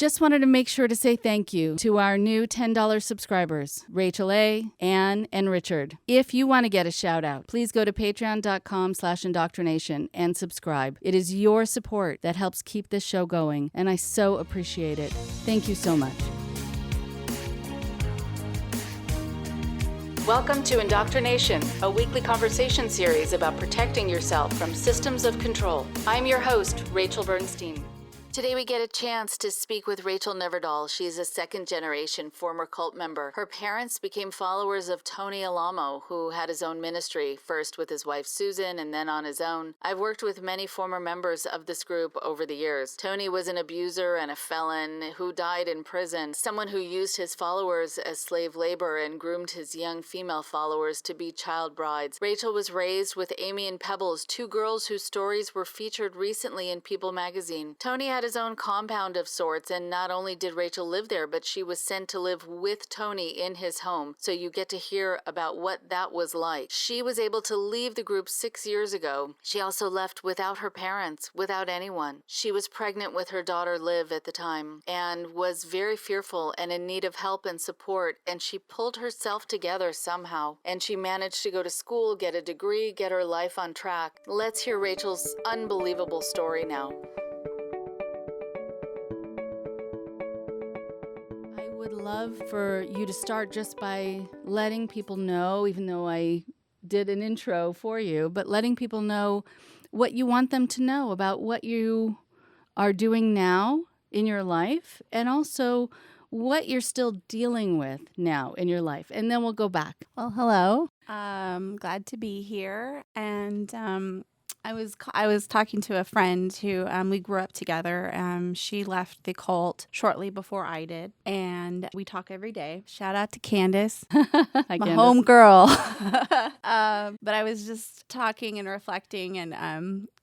Just wanted to make sure to say thank you to our new $10 subscribers, Rachel A., Anne, and Richard. If you want to get a shout out, please go to patreon.com/indoctrination and subscribe. It is your support that helps keep this show going, and I so appreciate it. Thank you so much. Welcome to IndoctriNation, a weekly conversation series about protecting yourself from systems of control. I'm your host, Rachel Bernstein. Today we get a chance to speak with Rachel Neverdal. She's a second-generation former cult member. Her parents became followers of Tony Alamo, who had his own ministry, first with his wife Susan and then on his own. I've worked with many former members of this group over the years. Tony was an abuser and a felon who died in prison, someone who used his followers as slave labor and groomed his young female followers to be child brides. Rachel was raised with Amy and Pebbles, two girls whose stories were featured recently in People magazine. Tony had his own compound of sorts, and not only did Rachel live there, but she was sent to live with Tony in his home, so you get to hear about what that was like. She was able to leave the group 6 years ago. She also left without her parents, without anyone. She was pregnant with her daughter Liv at the time, and was very fearful and in need of help and support, and she pulled herself together somehow, and she managed to go to school, get a degree, get her life on track. Let's hear Rachel's unbelievable story now. Would love for you to start just by letting people know, even though I did an intro for you, but letting people know what you want them to know about what you are doing now in your life, and also what you're still dealing with now in your life. And then we'll go back. Well, hello. Glad to be here. And I was talking to a friend who we grew up together. She left the cult shortly before I did, and we talk every day. Shout out to Candace, Hi, my home girl. But I was just talking and reflecting, and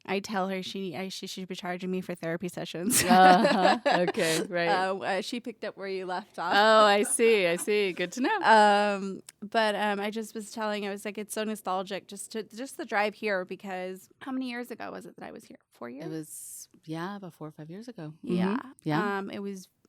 I tell her she should be charging me for therapy sessions. Okay, right. She picked up where you left off. Oh, I see. Good to know. But I just was telling, I was like, it's so nostalgic just the drive here, because how many years ago was it that I was here? 4 years? It was, about 4 or 5 years ago. Yeah. Yeah.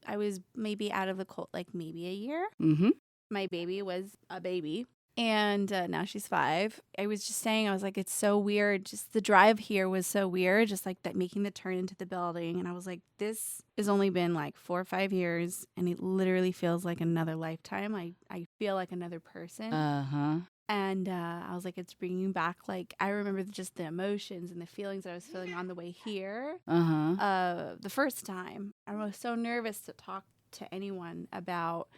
I was maybe out of the cult like maybe a year. Mm-hmm. My baby was a baby. And now she's 5. I was just saying, I was like, it's so weird. Just the drive here was so weird. Just like that, making the turn into the building. And I was like, this has only been like 4 or 5 years. And it literally feels like another lifetime. I feel like another person. Uh-huh. And I was like, it's bringing back, like, I remember just the emotions and the feelings that I was feeling on the way here. Uh-huh. The first time. I was so nervous to talk to anyone about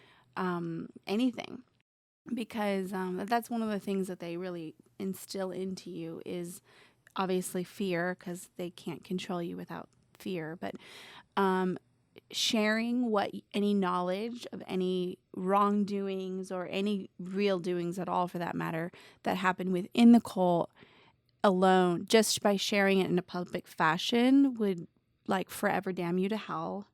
anything. Because that's one of the things that they really instill into you is obviously fear, because they can't control you without fear. But sharing any knowledge of any wrongdoings or any real doings at all, for that matter, that happened within the cult alone, just by sharing it in a public fashion, would like forever damn you to hell.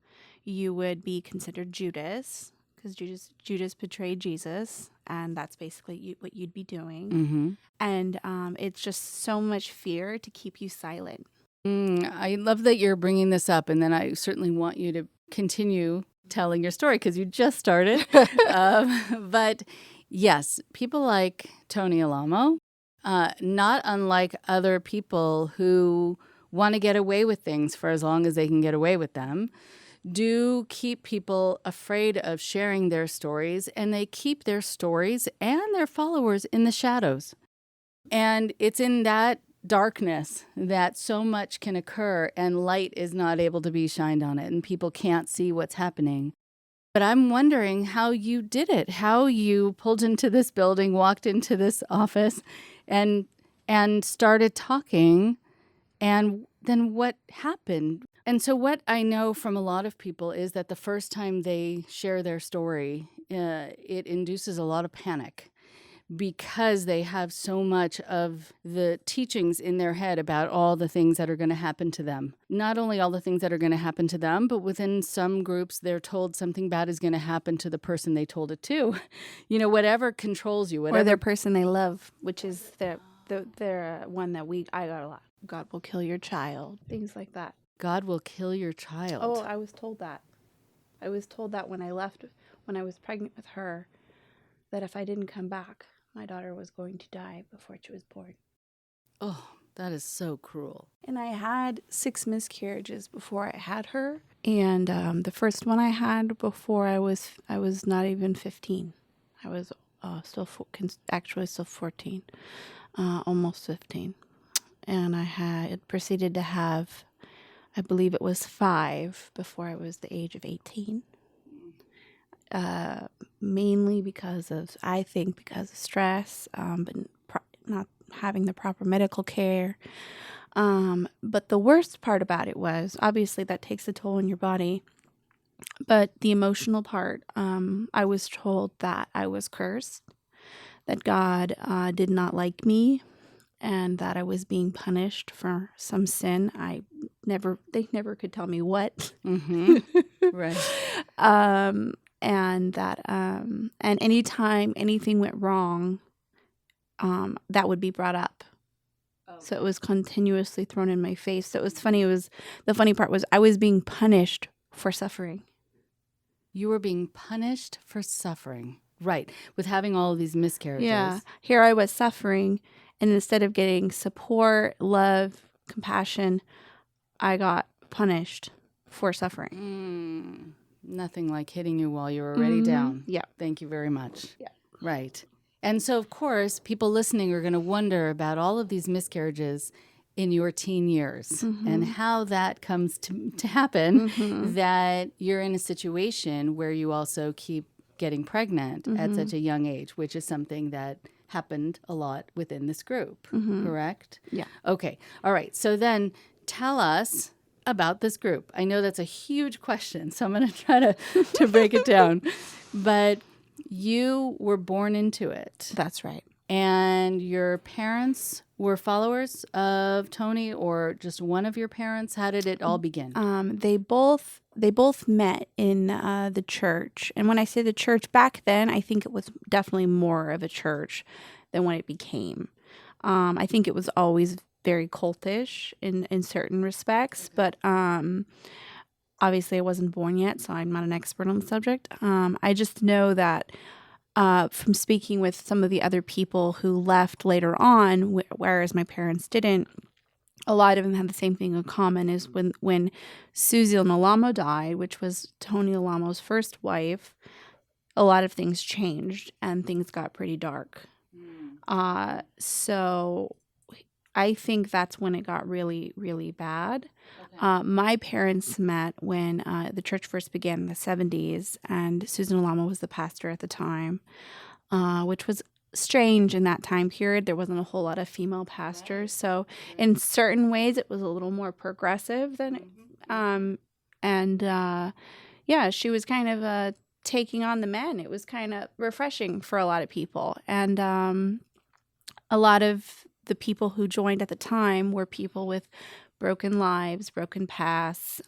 You would be considered Judas, because Judas betrayed Jesus, and that's basically what you'd be doing. Mm-hmm. And it's just so much fear to keep you silent. I love that you're bringing this up, and then I certainly want you to continue telling your story, because you just started. But yes, people like Tony Alamo, not unlike other people who want to get away with things for as long as they can get away with them, do keep people afraid of sharing their stories, and they keep their stories and their followers in the shadows. And it's in that darkness that so much can occur, and light is not able to be shined on it, and people can't see what's happening. But I'm wondering how you did it, how you pulled into this building, walked into this office, and started talking, and then what happened? And so what I know from a lot of people is that the first time they share their story, it induces a lot of panic, because they have so much of the teachings in their head about all the things that are going to happen to them. Not only all the things that are going to happen to them, but within some groups, they're told something bad is going to happen to the person they told it to. You know, whatever controls you. Whatever. Or their person they love, which is the one that I got a lot. God will kill your child. Things like that. God will kill your child. Oh, I was told that. I was told that when I left, when I was pregnant with her, that if I didn't come back, my daughter was going to die before she was born. Oh, that is so cruel. And I had 6 miscarriages before I had her. And the first one I had before I was not even 15. I was actually still 14, almost 15. And I had proceeded to have, I believe it was 5 before I was the age of 18. Mainly because of stress, but not having the proper medical care. But the worst part about it was, obviously that takes a toll on your body, but the emotional part, I was told that I was cursed, that God did not like me, and that I was being punished for some sin. They never could tell me what. Mm-hmm. Right. And that, and anytime anything went wrong, that would be brought up. Okay. So it was continuously thrown in my face. So it was funny. The funny part was I was being punished for suffering. You were being punished for suffering. Right. With having all of these miscarriages. Yeah. Here I was suffering, and instead of getting support, love, compassion, I got punished for suffering. Nothing like hitting you while you were already down. Yeah. Thank you very much. Yeah. Right. And so, of course, people listening are going to wonder about all of these miscarriages in your teen years and how that comes to happen, that you're in a situation where you also keep getting pregnant at such a young age, which is something that happened a lot within this group, correct? Yeah. Okay. All right. So then tell us about this group. I know that's a huge question, so I'm going to try to break it down. But you were born into it. That's right. And your parents were followers of Tony, or just one of your parents? How did it all begin? They both met in the church. And when I say the church, back then, I think it was definitely more of a church than what it became. I think it was always very cultish in certain respects, but obviously I wasn't born yet, so I'm not an expert on the subject. I just know that from speaking with some of the other people who left later on, whereas my parents didn't, a lot of them had the same thing in common, is when Susie Alamo died, which was Tony Alamo's first wife, a lot of things changed and things got pretty dark. So I think that's when it got really, really bad. Okay. My parents met when the church first began in the 70s, and Susan Alamo was the pastor at the time, which was strange in that time period. There wasn't a whole lot of female pastors. So in certain ways, it was a little more progressive than, she was kind of taking on the men. It was kind of refreshing for a lot of people. And a lot of the people who joined at the time were people with broken lives, broken pasts,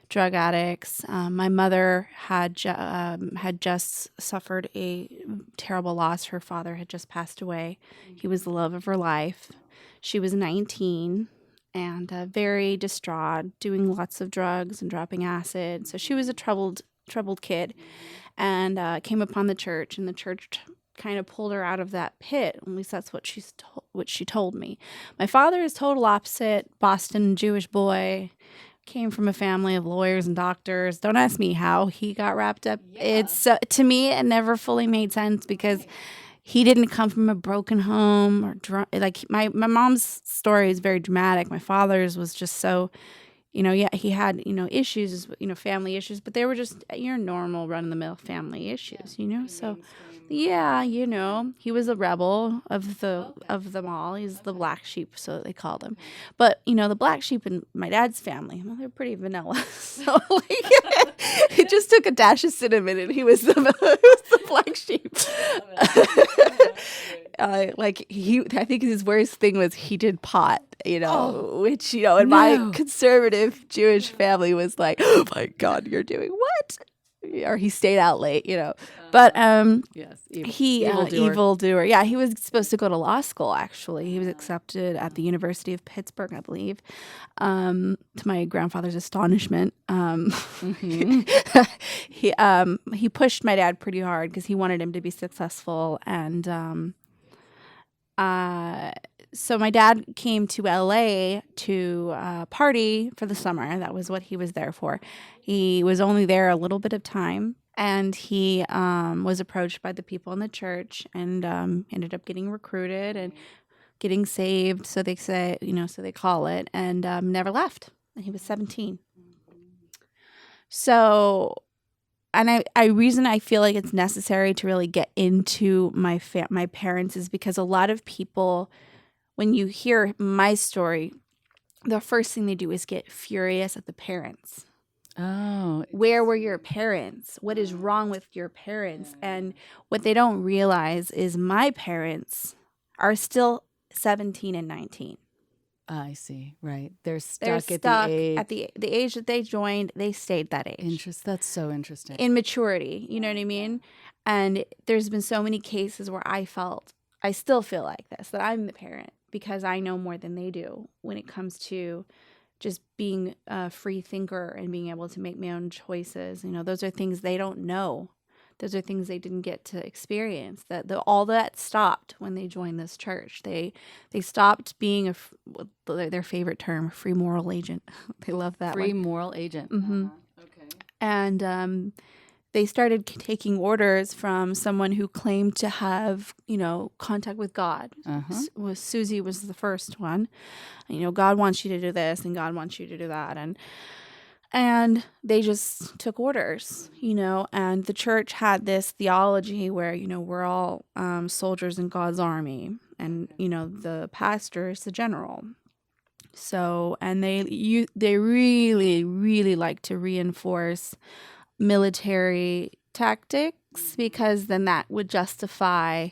drug addicts. My mother had just suffered a terrible loss. Her father had just passed away. He was the love of her life. She was 19 and very distraught, doing lots of drugs and dropping acid. So she was a troubled kid, and came upon the church, and the church kind of pulled her out of that pit. At least that's what she told me. My father is total opposite, Boston Jewish boy, came from a family of lawyers and doctors. Don't ask me how he got wrapped up. Yeah. It's to me, it never fully made sense because he didn't come from a broken home or like my mom's story is very dramatic. My father's was just so, he had, issues, family issues, but they were just your normal run-of-the-mill family issues, so. Yeah, he was a rebel of them all. He's the black sheep, so they called him. But the black sheep in my dad's family, well, they're pretty vanilla. So he just took a dash of cinnamon, and he was the black sheep. I think his worst thing was he did pot, which in my conservative Jewish family was like, oh my God, you're doing what? or he stayed out late, But Yes, evildoer. Yeah, he was supposed to go to law school. Actually, he was accepted at the University of Pittsburgh, I believe. To my grandfather's astonishment, he pushed my dad pretty hard because he wanted him to be successful, and so my dad came to LA to party for the summer. That was what he was there for. He was only there a little bit of time, and he was approached by the people in the church, and ended up getting recruited and getting saved. So they say, so they call it, and never left. And he was 17. So, and reason I feel like it's necessary to really get into my parents is because a lot of people, when you hear my story, the first thing they do is get furious at the parents. Oh. Where were your parents? What is wrong with your parents? And what they don't realize is my parents are still 17 and 19. I see. Right. They're They're stuck stuck at the age that they joined. They stayed that age. That's so interesting. In maturity, you know what I mean? And there's been so many cases where I still feel like this, that I'm the parent because I know more than they do when it comes to just being a free thinker and being able to make my own choices. Those are things they don't know. Those are things they didn't get to experience. All that stopped when they joined this church. They stopped being their favorite term, free moral agent. They love that free one. moral agent. Mm-hmm. Okay. And they started taking orders from someone who claimed to have, contact with God. Susie was the first one. God wants you to do this, and God wants you to do that, and they just took orders, and the church had this theology where, we're all soldiers in God's army, and, the pastor is the general. So, and they really, really like to reinforce military tactics because then that would justify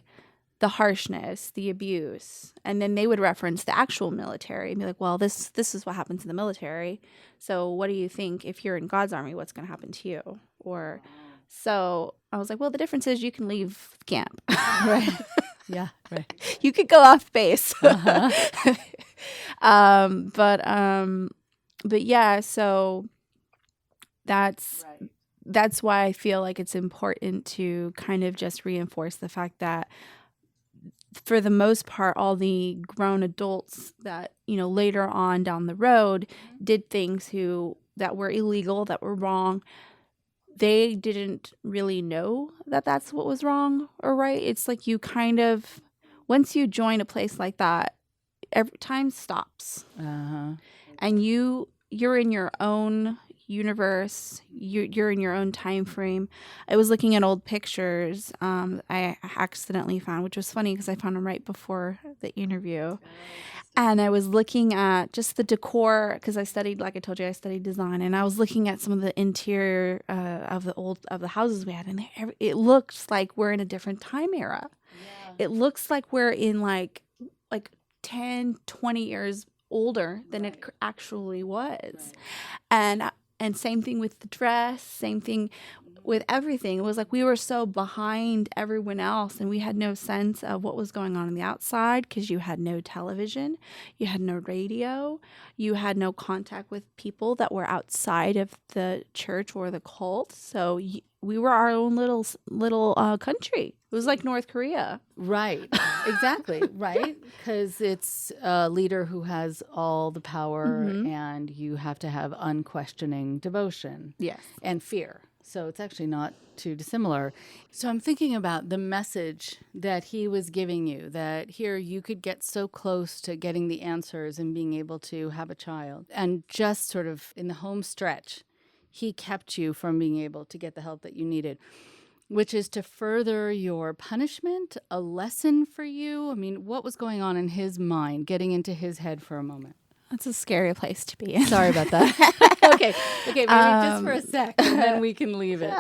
the harshness, the abuse. And then they would reference the actual military and be like, well, this is what happens in the military. So what do you think if you're in God's army, what's going to happen to you? Or so I was like, well, the difference is you can leave camp. Right. Yeah, right. You could go off base. Uh-huh. But yeah, so that's why I feel like it's important to kind of just reinforce the fact that for the most part, all the grown adults that, later on down the road did things that were illegal, that were wrong, they didn't really know that that's what was wrong or right. It's like you kind of, once you join a place like that, every time stops. Uh-huh. And you're in your own universe, you're in your own time frame. I was looking at old pictures I accidentally found, which was funny because I found them right before the interview. And I was looking at just the decor because I studied, like I told you, I studied design, and I was looking at some of the interior of the houses we had, and it looks like we're in a different time era. Yeah. It looks like we're in like 10, 20 years older than it actually was. And same thing with the dress, same thing with everything. It was like we were so behind everyone else, and we had no sense of what was going on the outside because you had no television, you had no radio, you had no contact with people that were outside of the church or the cult. So we were our own little country. It was like North Korea. Right. Exactly. Right. Because it's a leader who has all the power, and you have to have unquestioning devotion. Yes. And fear. So it's actually not too dissimilar. So I'm thinking about the message that he was giving you, that here you could get so close to getting the answers and being able to have a child. And just sort of in the home stretch, he kept you from being able to get the help that you needed, which is to further your punishment, a lesson for you. I mean, what was going on in his mind, getting into his head for a moment? That's a scary place to be in. Sorry about that. Okay, maybe just for a sec, and then we can leave it.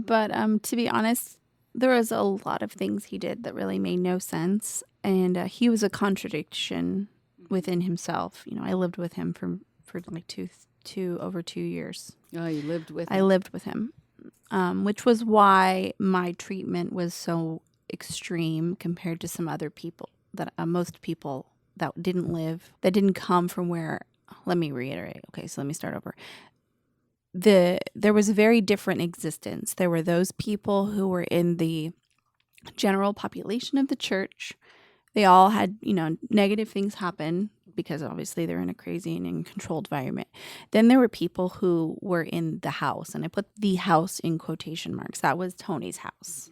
But to be honest, there was a lot of things he did that really made no sense, and he was a contradiction within himself. I lived with him for like over 2 years. Oh, you lived with him? I lived with him. which was why my treatment was so extreme compared to some other people that most people that didn't come from where. Let me reiterate. Okay, so let me start over. There was a very different existence. There were those people who were in the general population of the church. They all had, negative things happen because obviously they're in a crazy and controlled environment. Then there were people who were in the house, and I put the house in quotation marks. That was Tony's house.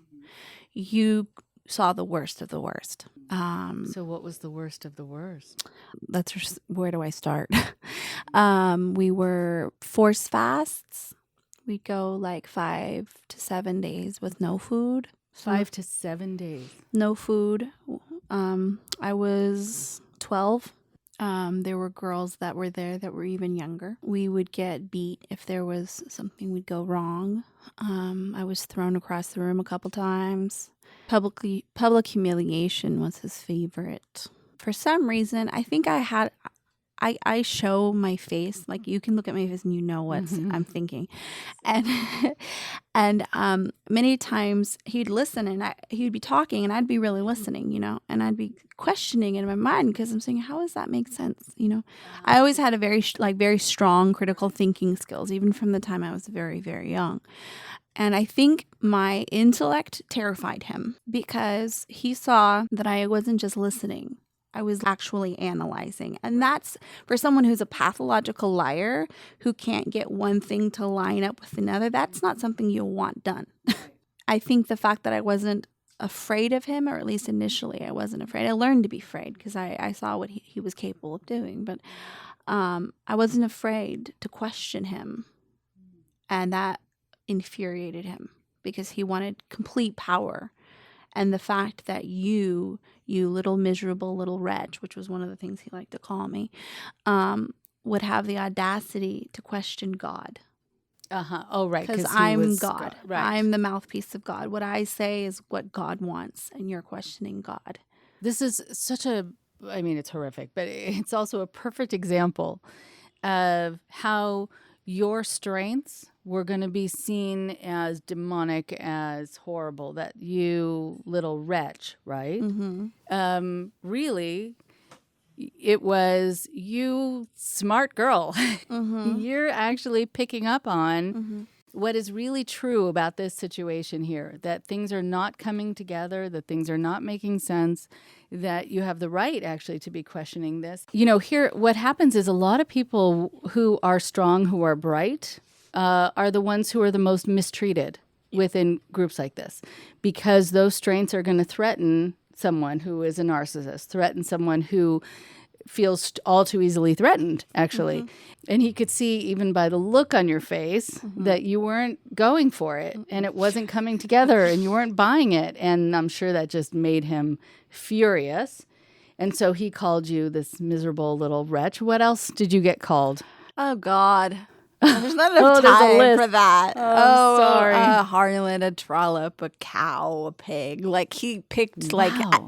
You saw the worst of the worst. So what was the worst of the worst? Where do I start? We were forced fasts. We'd go like 5 to 7 days with no food. 5 to 7 days. No food. I was 12. There were girls that were there that were even younger. We would get beat if there was something would go wrong. I was thrown across the room a couple times. Public humiliation was his favorite. For some reason, I think I show my face. Like, you can look at my face and you know what I'm thinking. And many times he'd listen and he'd be talking and I'd be really listening, and I'd be questioning in my mind because I'm saying, how does that make sense? I always had a very strong critical thinking skills, even from the time I was very, very young. And I think my intellect terrified him because he saw that I wasn't just listening. I was actually analyzing. And that's for someone who's a pathological liar who can't get one thing to line up with another. That's not something you'll want done. I think the fact that I wasn't afraid of him, or at least initially I wasn't afraid. I learned to be afraid because I saw what he was capable of doing. But I wasn't afraid to question him. And that infuriated him because he wanted complete power. And the fact that you little miserable little wretch, which was one of the things he liked to call me, would have the audacity to question God. Oh, right. Because I'm God. Right. I'm the mouthpiece of God. What I say is what God wants, and you're questioning God. This is it's horrific, but it's also a perfect example of how your strengths were going to be seen as demonic, as horrible, that you little wretch, right? Mm-hmm. Really, it was you smart girl. Mm-hmm. You're actually picking up on what is really true about this situation here, that things are not coming together, that things are not making sense, that you have the right actually to be questioning this. Here, what happens is a lot of people who are strong, who are bright, are the ones who are the most mistreated within groups like this, because those strengths are going to threaten someone who is a narcissist, threaten someone who feels all too easily threatened, actually. And he could see even by the look on your face that you weren't going for it and it wasn't coming together and you weren't buying it. And I'm sure that just made him furious. And so he called you this miserable little wretch. What else did you get called? Oh, God. There's not enough time for that. Sorry. A harlot, a trollop, a cow, a pig. Like, he picked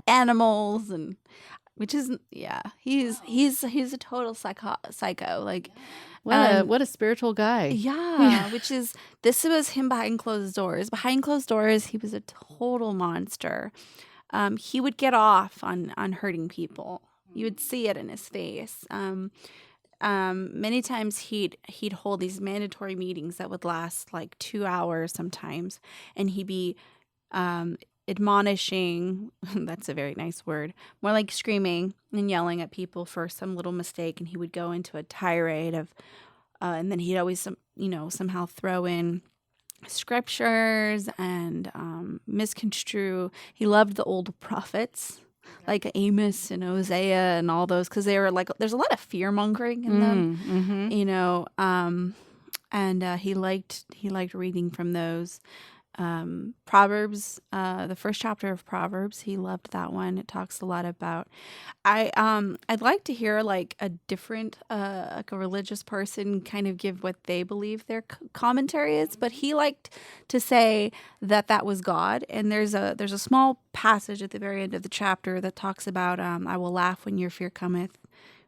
animals, and which is he's a total psycho. Like, what a spiritual guy. Yeah. This was him behind closed doors. Behind closed doors, he was a total monster. He would get off on hurting people. You would see it in his face. Many times he'd hold these mandatory meetings that would last like 2 hours sometimes, and he'd be admonishing, that's a very nice word, more like screaming and yelling at people for some little mistake, and he would go into a tirade of, and then he'd always, somehow throw in scriptures and misconstrue. He loved the old prophets, like Amos and Hosea and all those, because they were like, there's a lot of fear mongering in them, and he liked reading from those. Proverbs, the first chapter of Proverbs, he loved that one. It talks a lot about, I'd like to hear like a different, like a religious person kind of give what they believe their commentary is, but he liked to say that was God. And there's a small passage at the very end of the chapter that talks about, I will laugh when your fear cometh.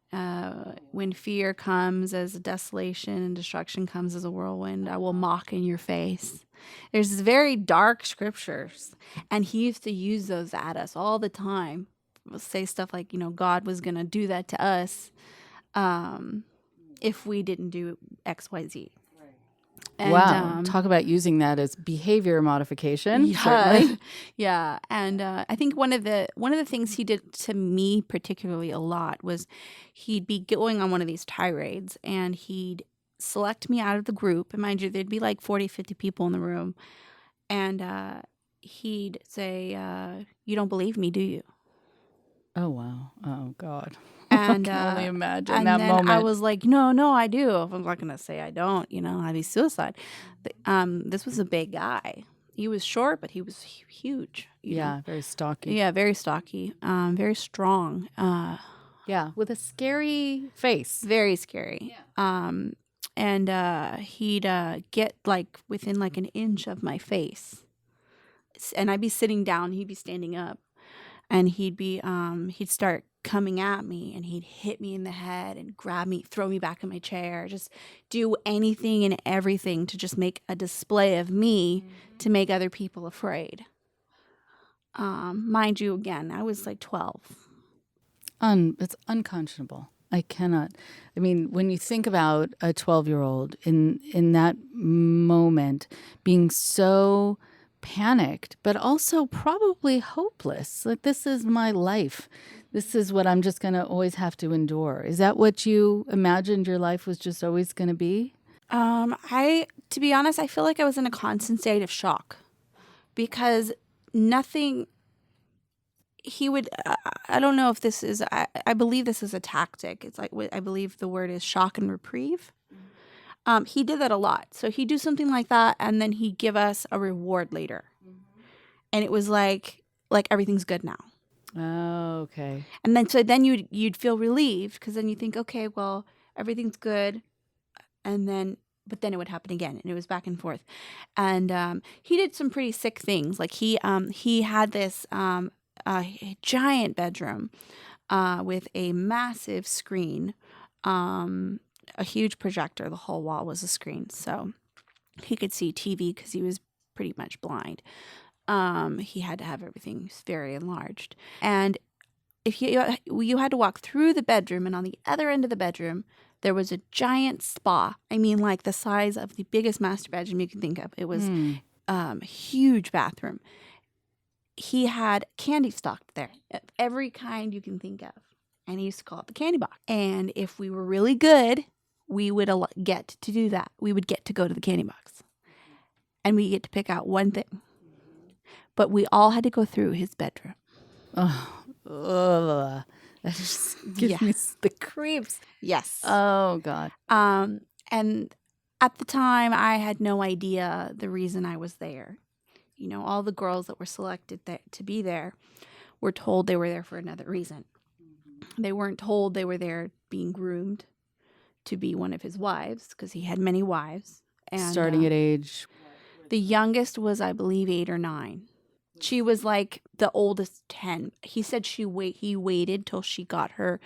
When fear comes as a desolation and destruction comes as a whirlwind, I will mock in your face. There's very dark scriptures, and he used to use those at us all the time. We'll say stuff like, God was going to do that to us if we didn't do X, Y, Z. And, wow. Talk about using that as behavior modification. Yeah, certainly. yeah. And I think one of the things he did to me particularly a lot was he'd be going on one of these tirades, and he'd select me out of the group. And mind you, there'd be like 40, 50 people in the room. And he'd say, you don't believe me, do you? Oh, wow. Oh, God. And I can only imagine and that then moment. I was like, no, I do. I'm not going to say I don't, I'd be suicide. But, this was a big guy. He was short, but he was huge. You know? Very stocky. Yeah, very stocky, very strong. Yeah, with a scary face. Very scary. Yeah. And he'd get like within like an inch of my face. And I'd be sitting down, he'd be standing up. And he'd start coming at me, and he'd hit me in the head and grab me, throw me back in my chair, just do anything and everything to just make a display of me to make other people afraid. Mind you, again, I was like 12. It's unconscionable. I cannot. I mean, when you think about a 12-year-old in that moment being so panicked, but also probably hopeless. Like, this is my life. This is what I'm just going to always have to endure. Is that what you imagined your life was just always going to be? To be honest, I feel like I was in a constant state of shock because nothing, he would, I don't know if this is, I believe this is a tactic. It's like, I believe the word is shock and reprieve. He did that a lot. So he'd do something like that, and then he'd give us a reward later. And it was like everything's good now. Oh, okay. And then you'd feel relieved because then you think, okay, well, everything's good. But then it would happen again, and it was back and forth. And he did some pretty sick things. Like he had this giant bedroom with a massive screen, a huge projector. The whole wall was a screen, so he could see TV because he was pretty much blind. He had to have everything very enlarged, and if you had to walk through the bedroom, and on the other end of the bedroom there was a giant spa. I mean, like the size of the biggest master bedroom you can think of. It was a huge bathroom. He had candy stocked there, of every kind you can think of, and he used to call it the candy box. And if we were really good, we would get to do that. We would get to go to the candy box, and we get to pick out one thing. But we all had to go through his bedroom. That just gives me the creeps. Yes. Oh, God. And at the time, I had no idea the reason I was there. All the girls that were selected to be there were told they were there for another reason. They weren't told they were there being groomed to be one of his wives, because he had many wives. And, starting at age? The youngest was, I believe, 8 or 9. She was like the oldest 10. He said he waited till she got her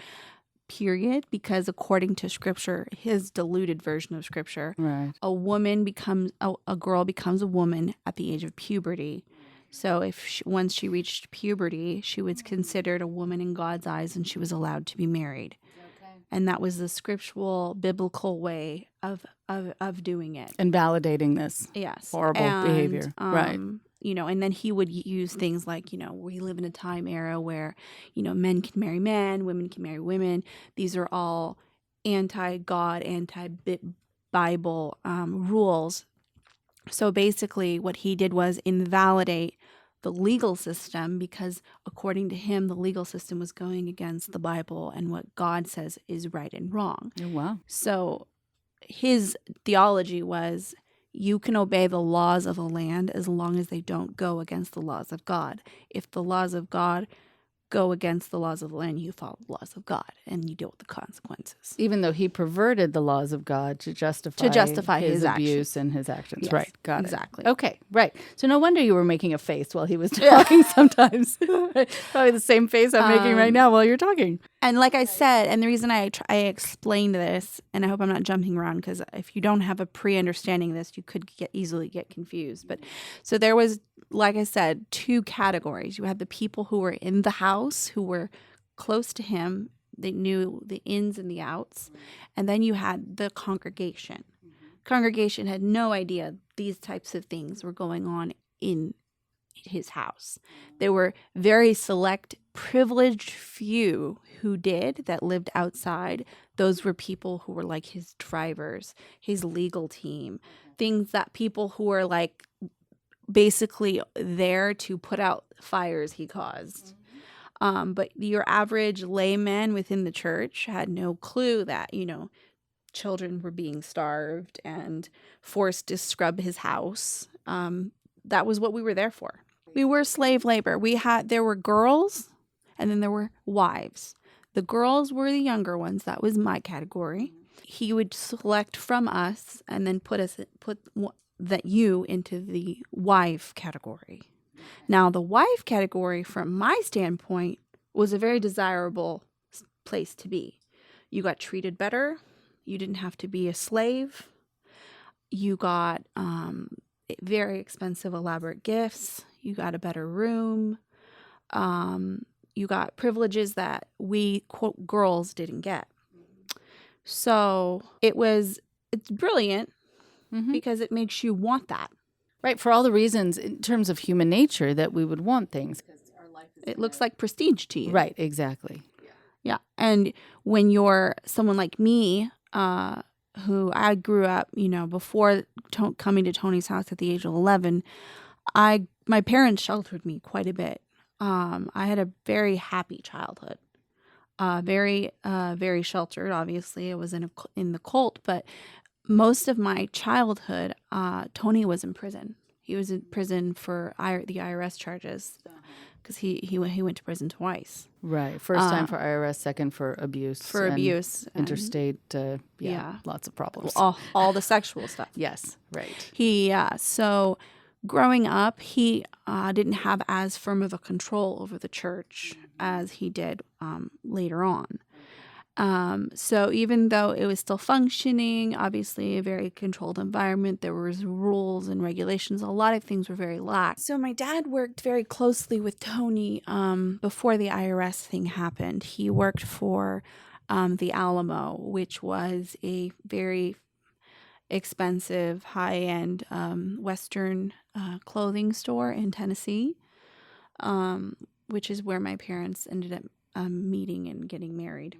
period because according to scripture, his diluted version of scripture, right, a girl becomes a woman at the age of puberty. So if once she reached puberty, she was considered a woman in God's eyes, and she was allowed to be married. Okay. And that was the scriptural, biblical way of doing it. And validating this horrible behavior. Right. And then he would use things like, we live in a time era where, men can marry men, women can marry women. These are all anti-God, anti-Bible rules. So basically what he did was invalidate the legal system because according to him, the legal system was going against the Bible and what God says is right and wrong. Oh, wow. So his theology was, you can obey the laws of the land as long as they don't go against the laws of God. If the laws of God go against the laws of the land, you follow the laws of God and you deal with the consequences. Even though he perverted the laws of God to justify his abuse and his actions. Yes, right. Got exactly. it. Okay. Right. So no wonder you were making a face while he was talking sometimes. Probably the same face I'm making right now while you're talking. And like I said, and the reason I explained this, and I hope I'm not jumping around, because if you don't have a pre-understanding of this, you could easily get confused. But so there was, like I said, two categories. You had the people who were in the house, who were close to him. They knew the ins and the outs. And then you had the congregation. Congregation had no idea these types of things were going on in his house. There were very select, privileged few who did, that lived outside. Those were people who were like his drivers, his legal team, things that people who were like basically there to put out fires he caused. But your average layman within the church had no clue that, children were being starved and forced to scrub his house. That was what we were there for. We were slave labor. There were girls, and then there were wives. The girls were the younger ones. That was my category. He would select from us and then put you into the wife category. Now, the wife category, from my standpoint, was a very desirable place to be. You got treated better. You didn't have to be a slave. You got very expensive, elaborate gifts. You got a better room. You got privileges that we, quote, girls didn't get. So it's brilliant because it makes you want that. Right, for all the reasons in terms of human nature that we would want things. It looks like prestige to you. Right, exactly. Yeah. And when you're someone like me, who I grew up, before coming to Tony's house at the age of 11, my parents sheltered me quite a bit. I had a very happy childhood, very sheltered. Obviously, I was in the cult, but most of my childhood, Tony was in prison. He was in prison for the IRS charges because he went to prison twice. Right. First time for IRS, second for abuse. Interstate, lots of problems. All the sexual stuff. Yes, right. So growing up, he didn't have as firm of a control over the church as he did later on. So even though it was still functioning, obviously a very controlled environment, there was rules and regulations. A lot of things were very lax. So my dad worked very closely with Tony before the IRS thing happened. He worked for the Alamo, which was a very expensive, high-end Western clothing store in Tennessee, which is where my parents ended up meeting and getting married.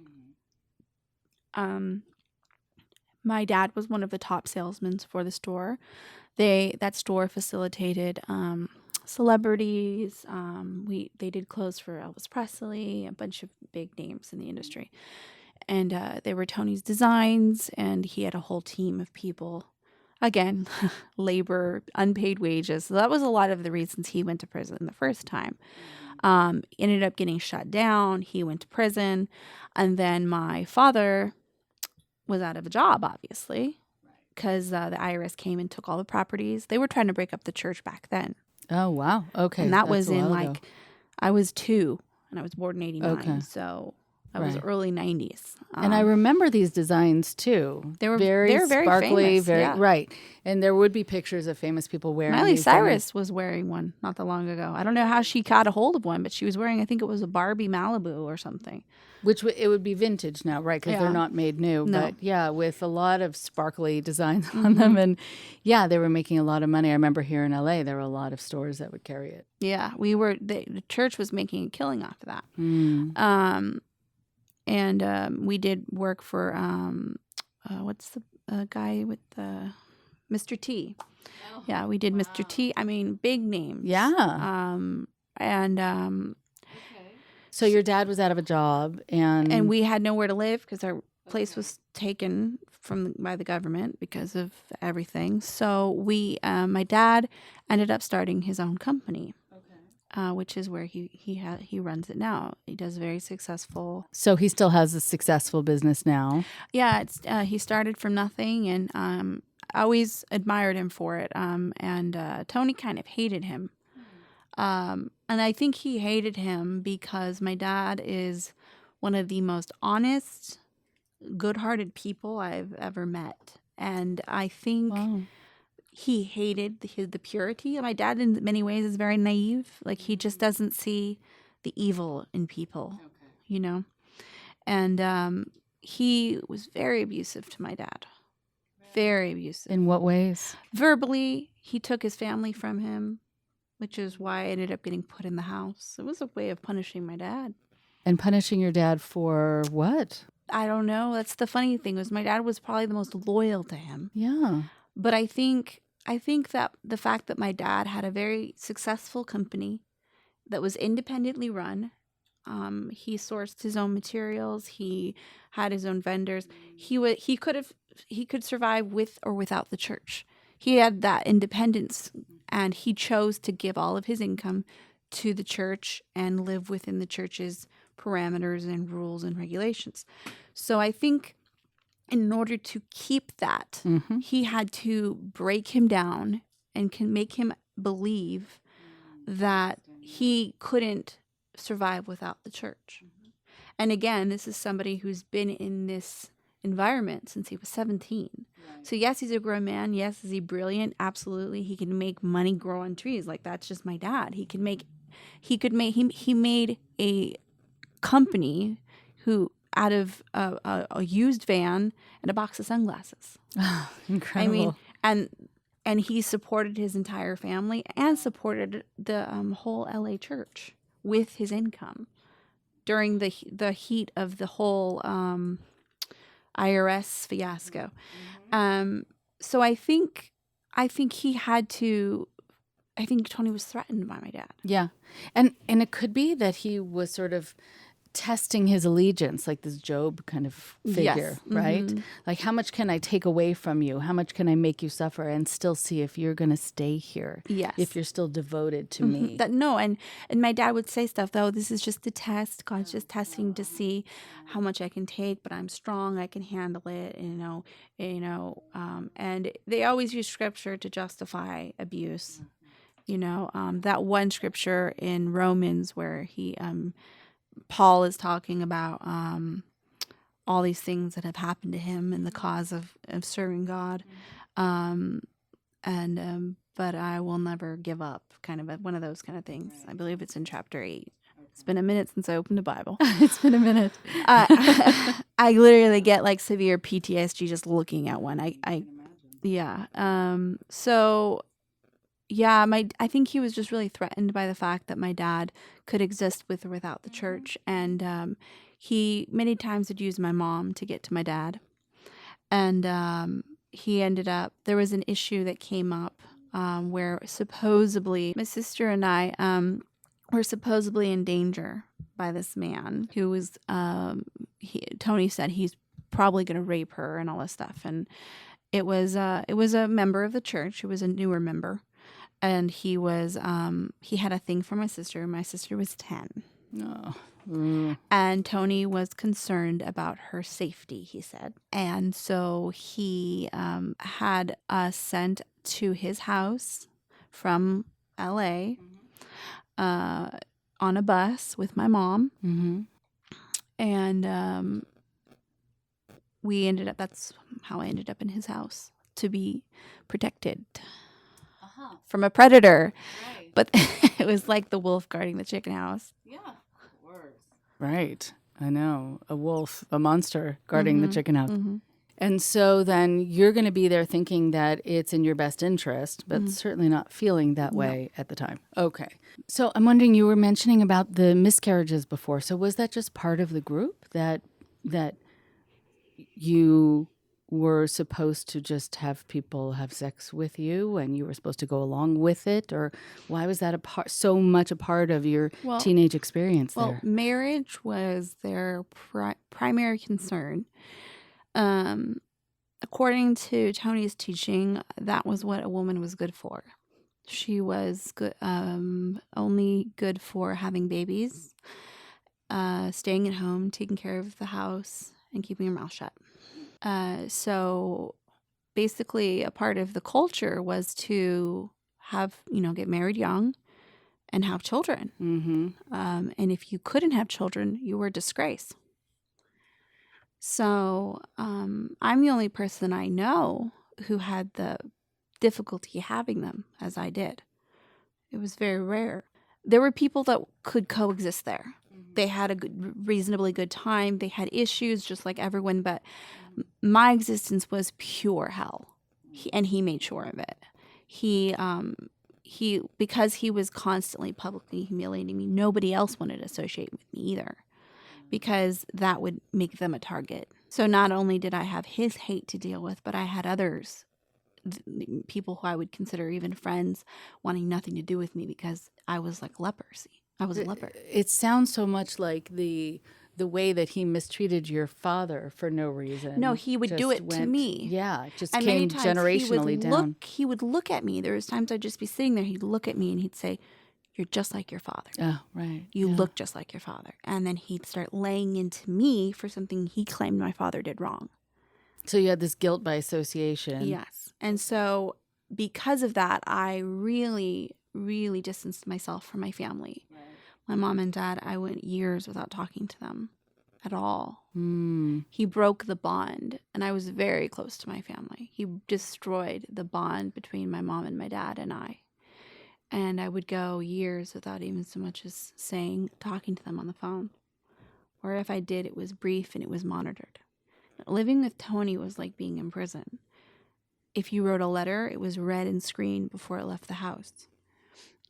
My dad was one of the top salesmen for the store. That store facilitated celebrities. They did clothes for Elvis Presley, a bunch of big names in the industry. And they were Tony's designs, and he had a whole team of people. Again, labor, unpaid wages. So that was a lot of the reasons he went to prison the first time. Ended up getting shut down. He went to prison. And then my father was out of a job, obviously, because the IRS came and took all the properties. They were trying to break up the church back then. Oh, wow. Okay. And that was in ago. I was 2 and I was born in 89. Okay. So that was early 90s. And I remember these designs too. They were very sparkly, famous, right. And there would be pictures of famous people wearing Miley these. Cyrus was wearing one not that long ago. I don't know how she got a hold of one, but she was wearing, I think it was a Barbie Malibu or something. Which it would be vintage now, right? Because they're not made new. No. But yeah, with a lot of sparkly designs on them. And yeah, they were making a lot of money. I remember here in LA, there were a lot of stores that would carry it. Yeah, the church was making a killing off of that. And we did work for, what's the guy with Mr. T? Oh, yeah, we did Mr. T. I mean, big names. Yeah. So your dad was out of a job, and we had nowhere to live because our place was taken by the government because of everything. So my dad ended up starting his own company. Which is where he runs it now. He does very successful. So he still has a successful business now. Yeah, he started from nothing, and I always admired him for it. And Tony kind of hated him, and I think he hated him because my dad is one of the most honest, good-hearted people I've ever met. And I think Wow. he hated the purity. My dad, in many ways, is very naive. Like, he just doesn't see the evil in people, you know? And he was very abusive to my dad. Very abusive. In what ways? Verbally, he took his family from him, which is why I ended up getting put in the house. It was a way of punishing my dad. And punishing your dad for what? I don't know. That's the funny thing, was my dad was probably the most loyal to him. Yeah. But I think that the fact that my dad had a very successful company that was independently run, he sourced his own materials, he had his own vendors. He could survive with or without the church. He had that independence, and he chose to give all of his income to the church and live within the church's parameters and rules and regulations. So I think in order to keep that, he had to break him down and can make him believe that he couldn't survive without the church. And again, this is somebody who's been in this environment since he was 17. So yes, he's a grown man. Yes, is he brilliant? Absolutely. He can make money grow on trees. Like, that's just my dad. He made a company out of a used van and a box of sunglasses. Oh, incredible. I mean, and he supported his entire family and supported the whole LA church with his income during the heat of the whole IRS fiasco. So I think he had to. I think Tony was threatened by my dad. Yeah. And it could be that he was sort of testing his allegiance, like this Job kind of figure, right? Like, how much can I take away from you? How much can I make you suffer and still see if you're going to stay here? Yes. If you're still devoted to me. And my dad would say stuff, though, this is just a test. God's just testing to see how much I can take, but I'm strong. I can handle it, and they always use scripture to justify abuse. That one scripture in Romans where Paul is talking about all these things that have happened to him in the cause of serving God. But I will never give up, kind of one of those kind of things. I believe it's in chapter 8. It's been a minute since I opened the Bible. It's been a minute. I literally get like severe PTSD just looking at one. I think he was just really threatened by the fact that my dad could exist with or without the church. And he many times would use my mom to get to my dad. And he ended up, there was an issue that came up where supposedly my sister and I were supposedly in danger by this man who was, Tony said he's probably going to rape her and all this stuff. And it was a member of the church. It was a newer member. And he had a thing for my sister. My sister was 10. Oh. And Tony was concerned about her safety, he said. And so he had us sent to his house from LA on a bus with my mom. And that's how I ended up in his house, to be protected from a predator. Right. But it was like the wolf guarding the chicken house. Yeah. Right. I know. A wolf, a monster guarding the chicken house. And so then you're going to be there thinking that it's in your best interest, but certainly not feeling that way at the time. Okay. So I'm wondering, you were mentioning about the miscarriages before. So was that just part of the group that you were supposed to just have people have sex with you and you were supposed to go along with it? Or why was that so much a part of your teenage experience there? Well, marriage was their primary concern. According to Tony's teaching, that was what a woman was good for. She was good, only good for having babies, staying at home, taking care of the house, and keeping her mouth shut. So basically a part of the culture was to have, get married young and have children. And if you couldn't have children, you were a disgrace. So I'm the only person I know who had the difficulty having them as I did. It was very rare. There were people that could coexist there. They had a reasonably good time. They had issues just like everyone, but my existence was pure hell. And he made sure of it. He because he was constantly publicly humiliating me, nobody else wanted to associate with me either, because that would make them a target. So not only did I have his hate to deal with, but I had others, people who I would consider even friends, wanting nothing to do with me because I was like leprosy. I was a leper. It sounds so much like the way that he mistreated your father for no reason. No, he would do it to me. Yeah, it just And came many times generationally down. He would look at me. There was times I'd just be sitting there. He'd look at me and he'd say, "You're just like your father. Oh, right. You look just like your father." And then he'd start laying into me for something he claimed my father did wrong. So you had this guilt by association. Yes. And so because of that, I really, really distanced myself from my family. Right. My mom and dad, I went years without talking to them at all. He broke the bond, and I was very close to my family. He destroyed the bond between my mom and my dad and I. And I would go years without even so much as talking to them on the phone. Or if I did, it was brief and it was monitored. Living with Tony was like being in prison. If you wrote a letter, it was read and screened before it left the house.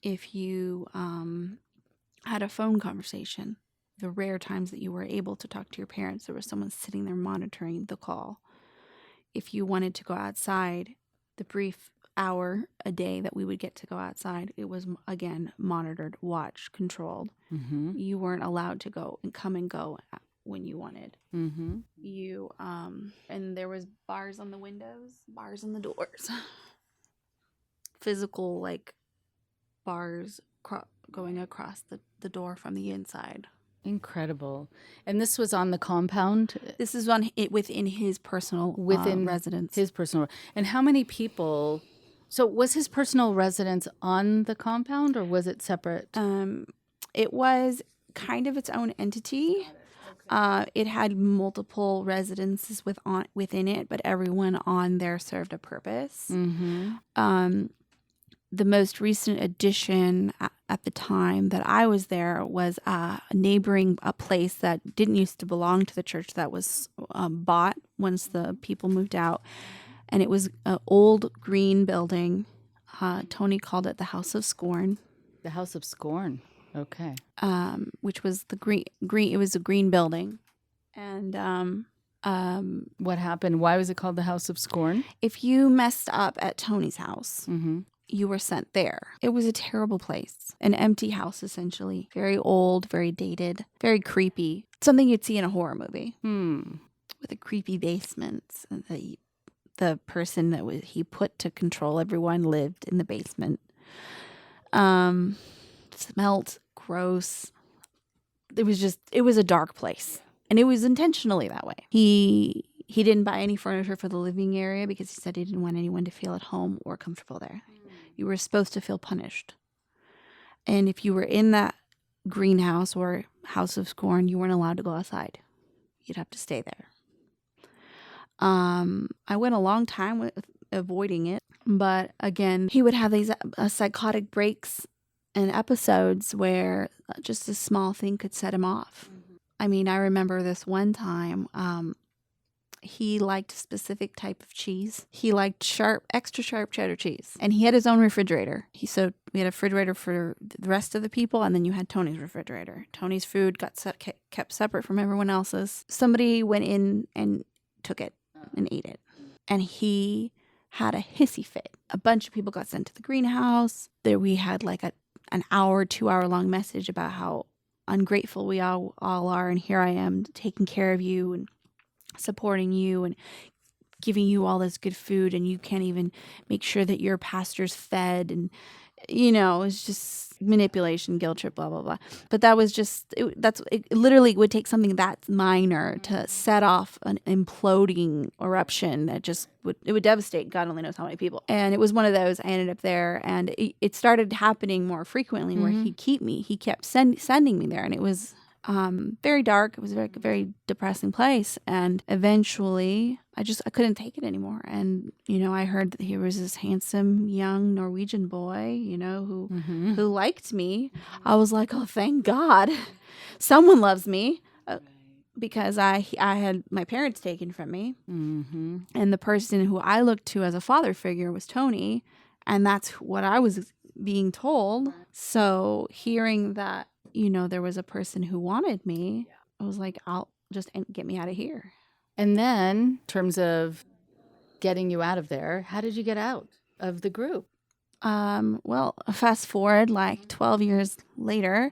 If you had a phone conversation, the rare times that you were able to talk to your parents, there was someone sitting there monitoring the call. If you wanted to go outside, the brief hour a day that we would get to go outside, it was, again, monitored, watched, controlled. Mm-hmm. You weren't allowed to go and come and go when you wanted. Mm-hmm. And there was bars on the windows, bars on the doors. Physical, like, bars going across the door from the inside. Incredible. And this was on the compound? This is on it within his personal residence. His personal. And how many people... So was his personal residence on the compound, or was it separate? It was kind of its own entity. It had multiple residences within it, but everyone on there served a purpose. Mm-hmm. The most recent addition at the time that I was there was neighboring a place that didn't used to belong to the church, that was bought once the people moved out. And it was an old green building. Tony called it the House of Scorn. The House of Scorn. Okay. Which was the green. It was a green building. And what happened? Why was it called the House of Scorn? If you messed up at Tony's house, mm-hmm. you were sent there. It was a terrible place. An empty house, essentially. Very old, very dated, very creepy. Something you'd see in a horror movie. With a creepy basement. The person that he put to control everyone lived in the basement. Smelt gross. It was a dark place. And it was intentionally that way. He didn't buy any furniture for the living area because he said he didn't want anyone to feel at home or comfortable there. You were supposed to feel punished. And if you were in that greenhouse or House of Scorn, you weren't allowed to go outside. You'd have to stay there. I went a long time with avoiding it, but again, he would have these psychotic breaks and episodes where just a small thing could set him off. Mm-hmm. I mean, I remember this one time, he liked a specific type of cheese. He liked extra sharp cheddar cheese, and he had his own refrigerator. So we had a refrigerator for the rest of the people, and then you had Tony's refrigerator. Tony's food got kept separate from everyone else's. Somebody went in and took it and ate it. And he had a hissy fit. A bunch of people got sent to the greenhouse. There we had like an hour, 2 hour long message about how ungrateful we all are. And here I am taking care of you and supporting you and giving you all this good food. And you can't even make sure that your pastor's fed. And, it's just manipulation, guilt trip, blah, blah, blah. But that was just, it literally would take something that minor to set off an imploding eruption that just would devastate God only knows how many people. And it was one of those. I ended up there, and it started happening more frequently, mm-hmm. where he kept sending me there. And it was very dark. It was a very, very depressing place. And eventually I couldn't take it anymore. And, I heard that he was this handsome young Norwegian boy, who liked me. I was like, oh, thank God. Someone loves me. Because I had my parents taken from me. Mm-hmm. And the person who I looked to as a father figure was Tony. And that's what I was being told. So hearing that, there was a person who wanted me, I was like, I'll just get me out of here. And then, in terms of getting you out of there, how did you get out of the group? Well, fast forward like 12 years later,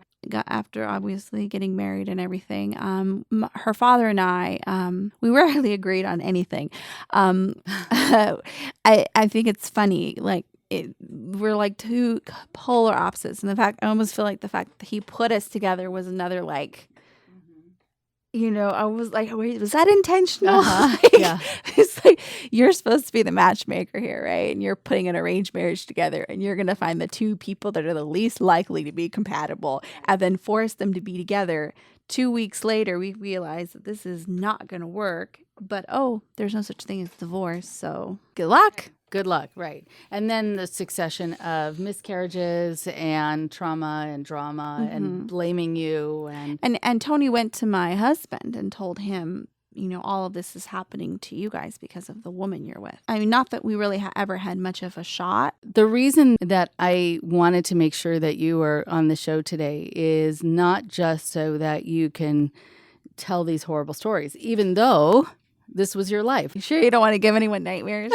after obviously getting married and everything, her father and I, we rarely agreed on anything. I think it's funny, like we're like two polar opposites. And I almost feel like the fact that he put us together was another like, I was like, wait, was that intentional? Yeah. It's like, you're supposed to be the matchmaker here, right? And you're putting an arranged marriage together, and you're going to find the two people that are the least likely to be compatible and then force them to be together. 2 weeks later, we realize that this is not going to work. But, there's no such thing as divorce. So good luck. Good luck, right. And then the succession of miscarriages and trauma and drama and blaming you. And Tony went to my husband and told him, all of this is happening to you guys because of the woman you're with. I mean, not that we really ever had much of a shot. The reason that I wanted to make sure that you were on the show today is not just so that you can tell these horrible stories, even though this was your life. You sure you don't want to give anyone nightmares?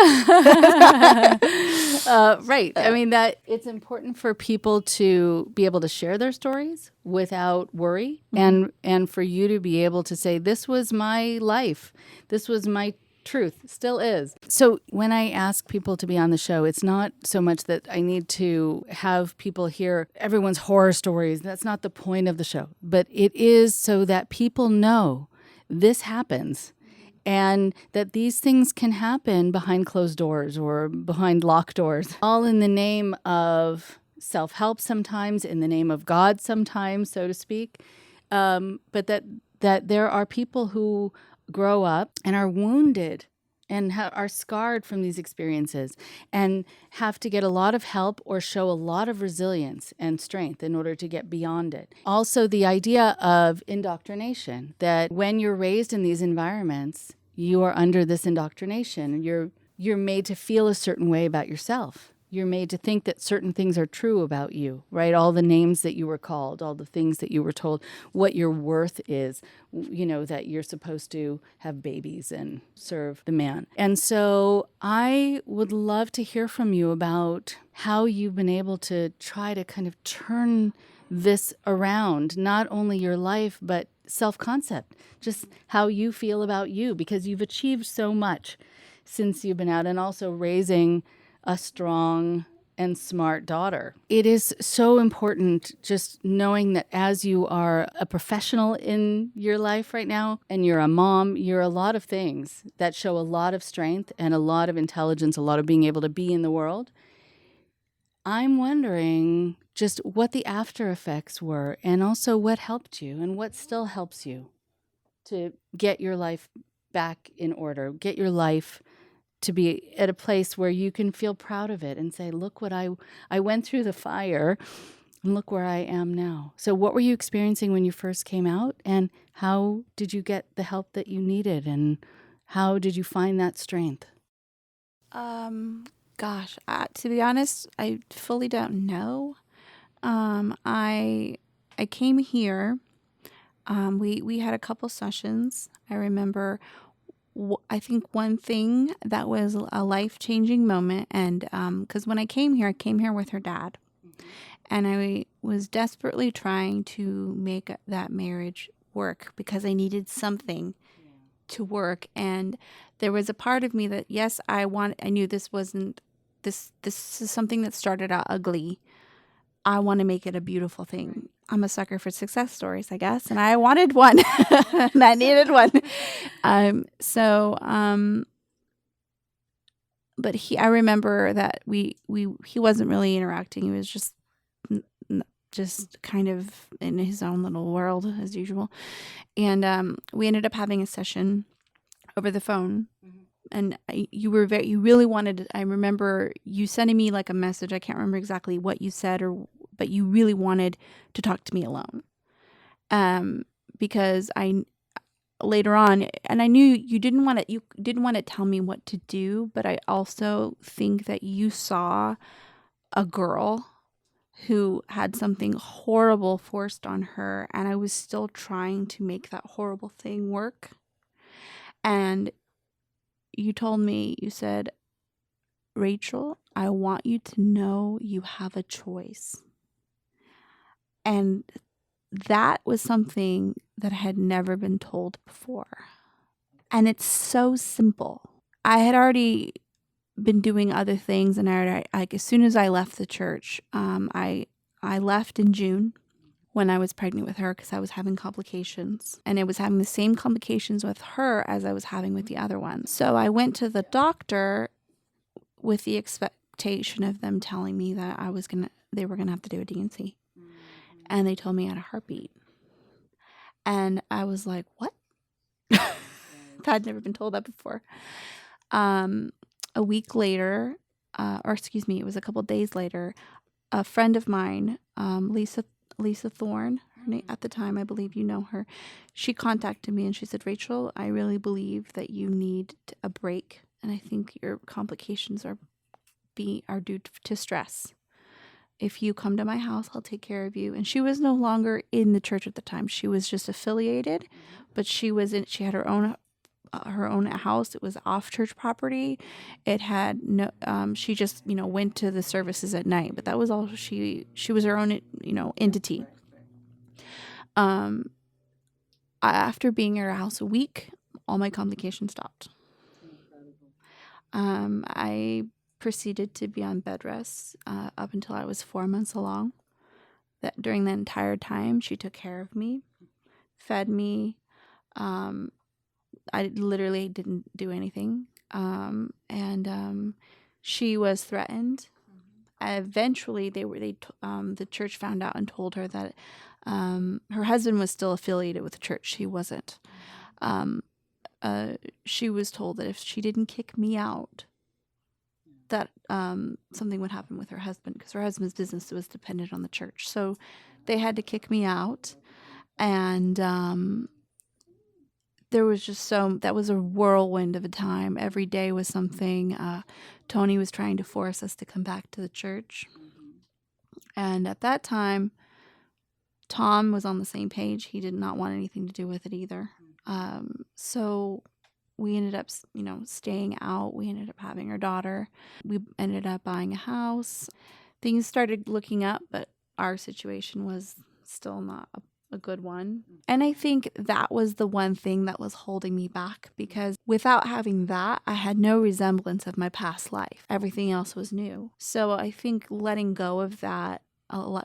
Right. I mean, that it's important for people to be able to share their stories without worry, and for you to be able to say, this was my life. This was my truth, still is. So when I ask people to be on the show, it's not so much that I need to have people hear everyone's horror stories. That's not the point of the show. But it is so that people know this happens. And that these things can happen behind closed doors or behind locked doors, all in the name of self-help sometimes, in the name of God sometimes, so to speak. But that there are people who grow up and are wounded and are scarred from these experiences and have to get a lot of help or show a lot of resilience and strength in order to get beyond it. Also, the idea of indoctrination, that when you're raised in these environments, you are under this indoctrination. You're made to feel a certain way about yourself. You're made to think that certain things are true about you, right? All the names that you were called, all the things that you were told, what your worth is, that you're supposed to have babies and serve the man. And so I would love to hear from you about how you've been able to try to kind of turn this around, not only your life, but self-concept, just how you feel about you, because you've achieved so much since you've been out, and also raising a strong and smart daughter. It is so important just knowing that as you are a professional in your life right now, and you're a mom, you're a lot of things that show a lot of strength and a lot of intelligence, a lot of being able to be in the world. I'm wondering just what the after effects were, and also what helped you and what still helps you to get your life back in order, get your life to be at a place where you can feel proud of it and say, look what I went through the fire and look where I am now. So what were you experiencing when you first came out, and how did you get the help that you needed, and how did you find that strength? Gosh, to be honest, I fully don't know. I came here. We had a couple sessions. I remember. I think one thing that was a life-changing moment, and because when I came here with her dad, and I was desperately trying to make that marriage work because I needed something to work, and there was a part of me that, yes, I knew this wasn't. This is something that started out ugly. I want to make it a beautiful thing. I'm a sucker for success stories, I guess, and I wanted one, and I needed one. But I remember that he wasn't really interacting. He was just just kind of in his own little world as usual. And we ended up having a session over the phone. And you really wanted, I remember you sending me like a message. I can't remember exactly what you said, but you really wanted to talk to me alone. Because later on, and I knew you didn't want to tell me what to do, but I also think that you saw a girl who had something horrible forced on her, and I was still trying to make that horrible thing work. And you told me, you said, Rachel, I want you to know you have a choice. And that was something that I had never been told before. And it's so simple. I had already been doing other things, and as soon as I left the church, I left in June when I was pregnant with her because I was having complications, and I was having the same complications with her as I was having with the other one. So I went to the doctor with the expectation of them telling me that they were gonna have to do a D&C, and they told me I had a heartbeat, and I was like, what? I'd never been told that before. A week later, it was a couple days later, a friend of mine, Lisa Thorne, her name at the time, I believe you know her, she contacted me and she said, Rachel, I really believe that you need a break, and I think your complications are due to stress. If you come to my house, I'll take care of you. And she was no longer in the church at the time. She was just affiliated, but she had her own house. It was off church property. It had no, she just, went to the services at night, but that was all she was her own, entity. After being at her house a week, all my complications stopped. I proceeded to be on bed rest, up until I was 4 months along. That during the entire time, she took care of me, fed me, I literally didn't do anything. And she was threatened. Eventually, the church found out and told her that her husband was still affiliated with the church. She wasn't. She was told that if she didn't kick me out, that something would happen with her husband, because her husband's business was dependent on the church. So they had to kick me out. And there was that was a whirlwind of a time. Every day was something. Tony was trying to force us to come back to the church. And at that time, Tom was on the same page. He did not want anything to do with it either. So we ended up, staying out. We ended up having our daughter. We ended up buying a house. Things started looking up, but our situation was still not a good one. And I think that was the one thing that was holding me back, because without having that, I had no resemblance of my past life. Everything else was new. So I think letting go of that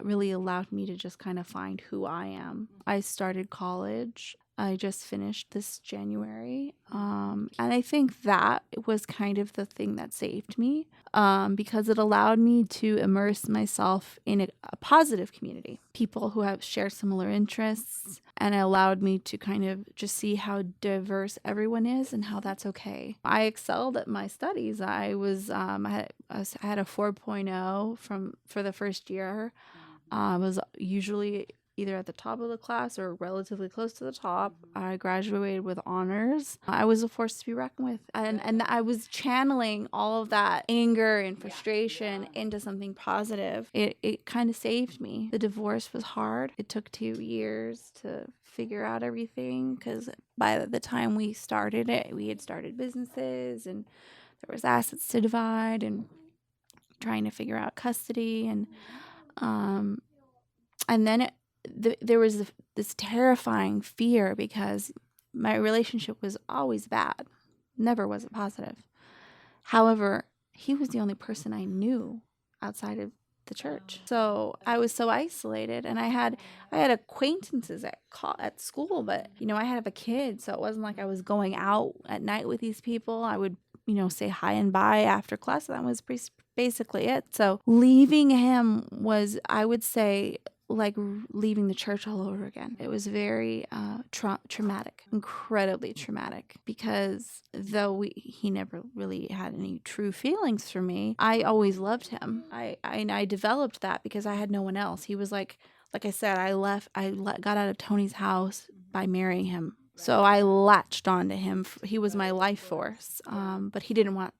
really allowed me to just kind of find who I am. I started college. I just finished this January. And I think that was kind of the thing that saved me, because it allowed me to immerse myself in a positive community, people who share similar interests, and it allowed me to kind of just see how diverse everyone is and how that's okay. I excelled at my studies. I had a 4.0 for the first year. I was usually either at the top of the class or relatively close to the top. I graduated with honors. I was a force to be reckoned with. And I was channeling all of that anger and frustration into something positive. It kind of saved me. The divorce was hard. It took 2 years to figure out everything, because by the time we started it, we had started businesses and there was assets to divide and trying to figure out custody. And then there was this terrifying fear, because my relationship was always bad. Never was it positive. However, he was the only person I knew outside of the church. So I was so isolated, and I had acquaintances at school, but I had a kid, so it wasn't like I was going out at night with these people. I would say hi and bye after class. That was basically it. So leaving him was, I would say, like leaving the church all over again. It was very traumatic, incredibly traumatic, because though he never really had any true feelings for me, I always loved him. I developed that because I had no one else. He was like I said, got out of Tony's house by marrying him. So I latched onto him. He was my life force, but he didn't want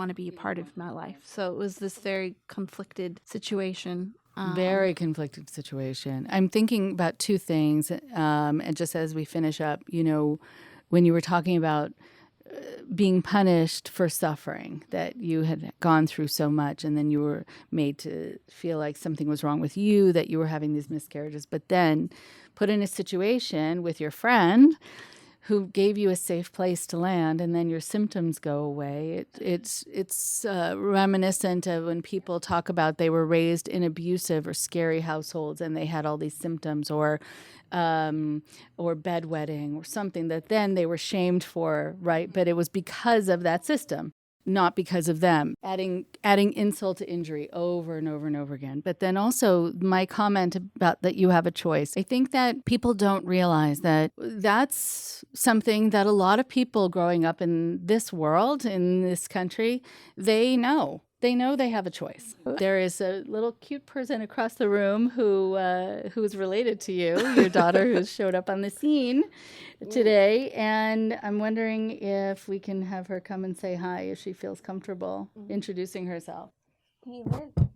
to be a part of my life. So it was this very conflicted situation. Very conflicted situation. I'm thinking about two things, and just as we finish up, when you were talking about being punished for suffering, that you had gone through so much, and then you were made to feel like something was wrong with you, that you were having these miscarriages, but then put in a situation with your friend who gave you a safe place to land, and then your symptoms go away. It's reminiscent of when people talk about they were raised in abusive or scary households, and they had all these symptoms, or bedwetting or something that then they were shamed for, right? But it was because of that system, not because of them, adding insult to injury over and over and over again. But then also my comment about that you have a choice. I think that people don't realize that that's something that a lot of people growing up in this world, in this country, they know. They know they have a choice. There is a little cute person across the room who is related to you, your daughter, who showed up on the scene today. And I'm wondering if we can have her come and say hi if she feels comfortable introducing herself. Hey, Liv.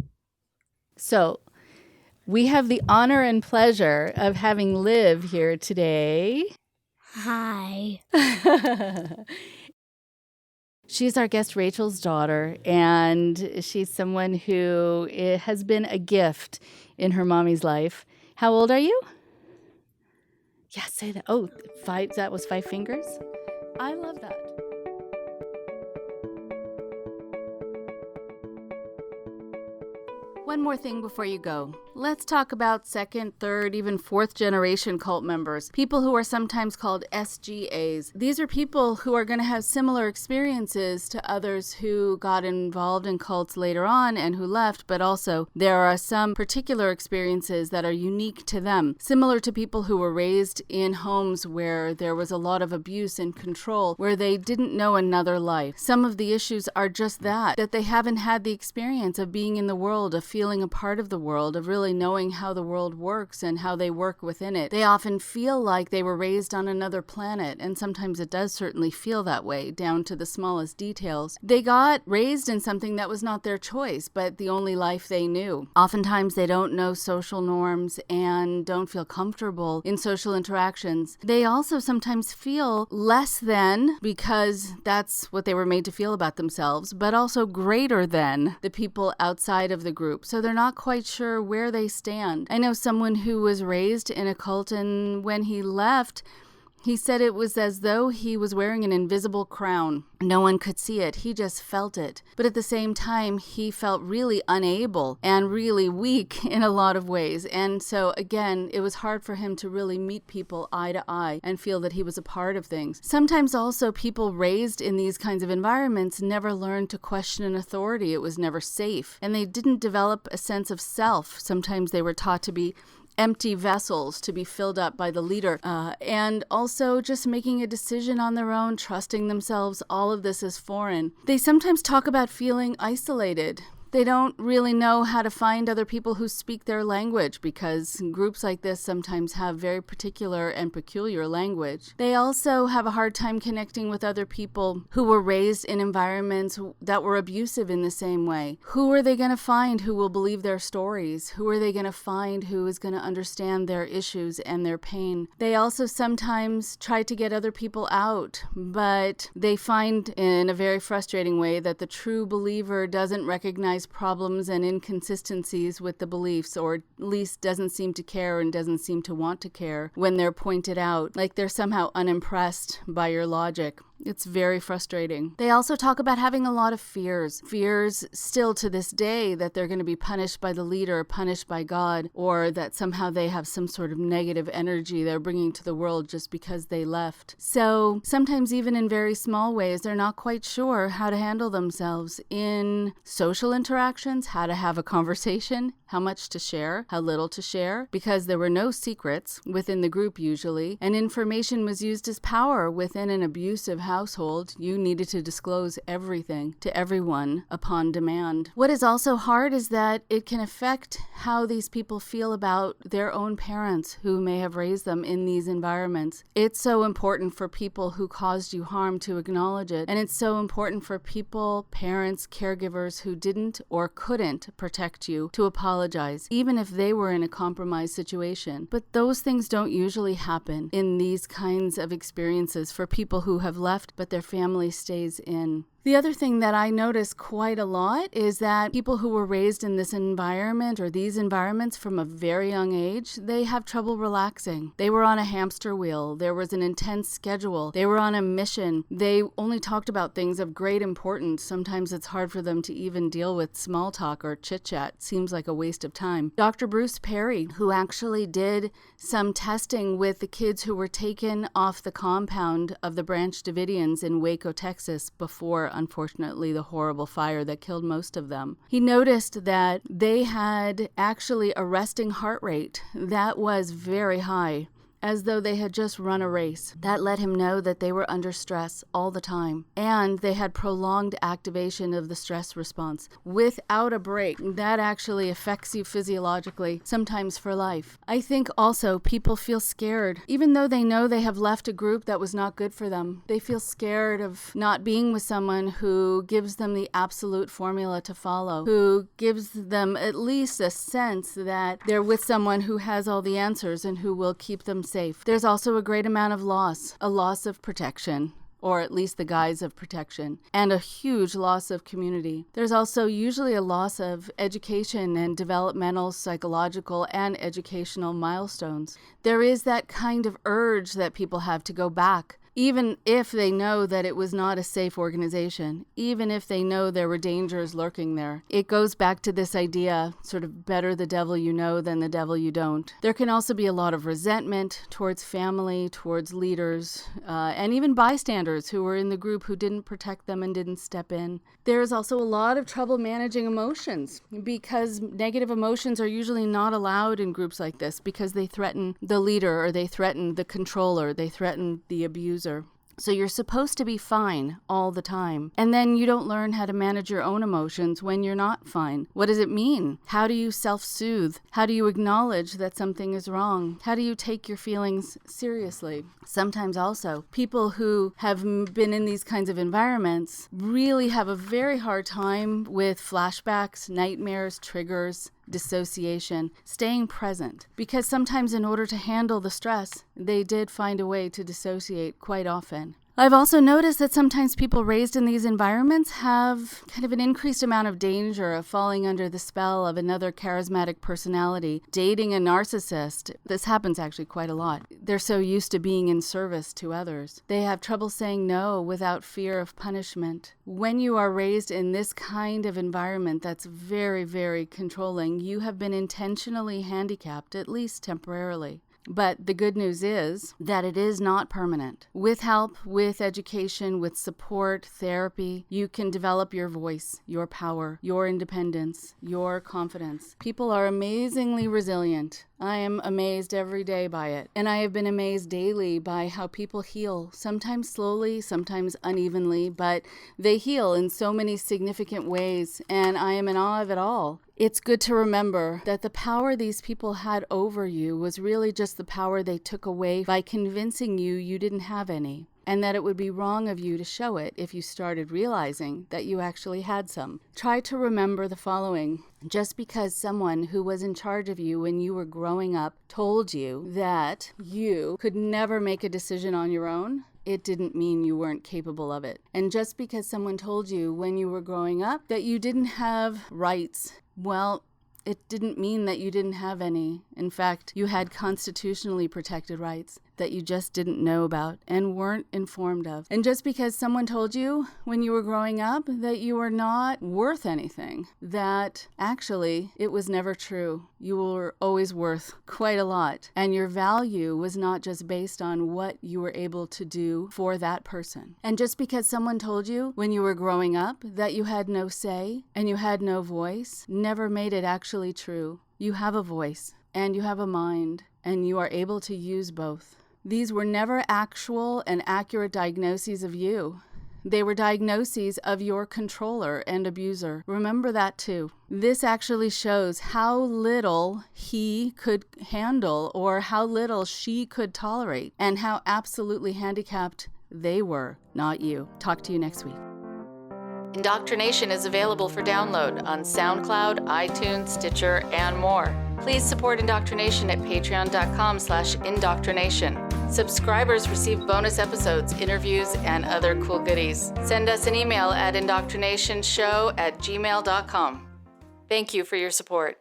So we have the honor and pleasure of having Liv here today. Hi. She's our guest Rachel's daughter, and she's someone who has been a gift in her mommy's life. How old are you? Yeah, say that. Oh, 5. That was 5 fingers? I love that. One more thing before you go. Let's talk about 2nd, 3rd, even 4th generation cult members, people who are sometimes called SGAs. These are people who are going to have similar experiences to others who got involved in cults later on and who left, but also there are some particular experiences that are unique to them, similar to people who were raised in homes where there was a lot of abuse and control, where they didn't know another life. Some of the issues are just that they haven't had the experience of being in the world, of feeling a part of the world, of really knowing how the world works and how they work within it. They often feel like they were raised on another planet, and sometimes it does certainly feel that way, down to the smallest details. They got raised in something that was not their choice, but the only life they knew. Oftentimes they don't know social norms and don't feel comfortable in social interactions. They also sometimes feel less than, because that's what they were made to feel about themselves, but also greater than the people outside of the group. So they're not quite sure where they stand. I know someone who was raised in a cult, and when he left, he said it was as though he was wearing an invisible crown. No one could see it. He just felt it. But at the same time, he felt really unable and really weak in a lot of ways. And so, again, it was hard for him to really meet people eye to eye and feel that he was a part of things. Sometimes also people raised in these kinds of environments never learned to question an authority. It was never safe. And they didn't develop a sense of self. Sometimes they were taught to be empty vessels to be filled up by the leader, and also just making a decision on their own, trusting themselves. All of this is foreign. They sometimes talk about feeling isolated. They don't really know how to find other people who speak their language, because groups like this sometimes have very particular and peculiar language. They also have a hard time connecting with other people who were raised in environments that were abusive in the same way. Who are they going to find who will believe their stories? Who are they going to find who is going to understand their issues and their pain? They also sometimes try to get other people out, but they find in a very frustrating way that the true believer doesn't recognize problems and inconsistencies with the beliefs, or at least doesn't seem to care and doesn't seem to want to care when they're pointed out, like they're somehow unimpressed by your logic. It's very frustrating. They also talk about having a lot of fears still to this day that they're going to be punished by the leader, punished by God, or that somehow they have some sort of negative energy they're bringing to the world just because they left. So sometimes even in very small ways, they're not quite sure how to handle themselves in social interactions, how to have a conversation, how much to share, how little to share, because there were no secrets within the group usually, and information was used as power within an abusive household. You needed to disclose everything to everyone upon demand. What is also hard is that it can affect how these people feel about their own parents who may have raised them in these environments. It's so important for people who caused you harm to acknowledge it, and it's so important for people, parents, caregivers who didn't or couldn't protect you to apologize, even if they were in a compromised situation. But those things don't usually happen in these kinds of experiences for people who have left but their family stays in. The other thing that I notice quite a lot is that people who were raised in this environment or these environments from a very young age, they have trouble relaxing. They were on a hamster wheel. There was an intense schedule. They were on a mission. They only talked about things of great importance. Sometimes it's hard for them to even deal with small talk or chit-chat. Seems like a waste of time. Dr. Bruce Perry, who actually did some testing with the kids who were taken off the compound of the Branch Davidians in Waco, Texas, before unfortunately the horrible fire that killed most of them. He noticed that they had actually a resting heart rate that was very high, as though they had just run a race. That let him know that they were under stress all the time, and they had prolonged activation of the stress response without a break. That actually affects you physiologically, sometimes for life. I think also people feel scared, even though they know they have left a group that was not good for them. They feel scared of not being with someone who gives them the absolute formula to follow, who gives them at least a sense that they're with someone who has all the answers and who will keep them safe. There's also a great amount of loss, a loss of protection, or at least the guise of protection, and a huge loss of community. There's also usually a loss of education and developmental, psychological, and educational milestones. There is that kind of urge that people have to go back, even if they know that it was not a safe organization, even if they know there were dangers lurking there. It goes back to this idea, sort of better the devil you know than the devil you don't. There can also be a lot of resentment towards family, towards leaders, and even bystanders who were in the group who didn't protect them and didn't step in. There is also a lot of trouble managing emotions because negative emotions are usually not allowed in groups like this because they threaten the leader or they threaten the controller, they threaten the abuser. So you're supposed to be fine all the time. And then you don't learn how to manage your own emotions when you're not fine. What does it mean? How do you self-soothe? How do you acknowledge that something is wrong? How do you take your feelings seriously? Sometimes also, people who have been in these kinds of environments really have a very hard time with flashbacks, nightmares, triggers, dissociation, staying present. Because sometimes in order to handle the stress, they did find a way to dissociate quite often. I've also noticed that sometimes people raised in these environments have kind of an increased amount of danger of falling under the spell of another charismatic personality, dating a narcissist. This happens actually quite a lot. They're so used to being in service to others. They have trouble saying no without fear of punishment. When you are raised in this kind of environment that's very, very controlling, you have been intentionally handicapped, at least temporarily. But the good news is that it is not permanent. With help, with education, with support, therapy, you can develop your voice, your power, your independence, your confidence. People are amazingly resilient. I am amazed every day by it. And I have been amazed daily by how people heal, sometimes slowly, sometimes unevenly, but they heal in so many significant ways, and I am in awe of it all. It's good to remember that the power these people had over you was really just the power they took away by convincing you you didn't have any, and that it would be wrong of you to show it if you started realizing that you actually had some. Try to remember the following. Just because someone who was in charge of you when you were growing up told you that you could never make a decision on your own, it didn't mean you weren't capable of it. And just because someone told you when you were growing up that you didn't have rights, well, It didn't mean that you didn't have any. In fact, you had constitutionally protected rights that you just didn't know about and weren't informed of. And just because someone told you when you were growing up that you were not worth anything, that actually it was never true. You were always worth quite a lot. And your value was not just based on what you were able to do for that person. And just because someone told you when you were growing up that you had no say and you had no voice, never made it actually true. You have a voice and you have a mind and you are able to use both. These were never actual and accurate diagnoses of you. They were diagnoses of your controller and abuser. Remember that too. This actually shows how little he could handle or how little she could tolerate and how absolutely handicapped they were, not you. Talk to you next week. Indoctrination is available for download on SoundCloud, iTunes, Stitcher, and more. Please support Indoctrination at patreon.com/indoctrination. Subscribers receive bonus episodes, interviews, and other cool goodies. Send us an email at indoctrinationshow@gmail.com. Thank you for your support.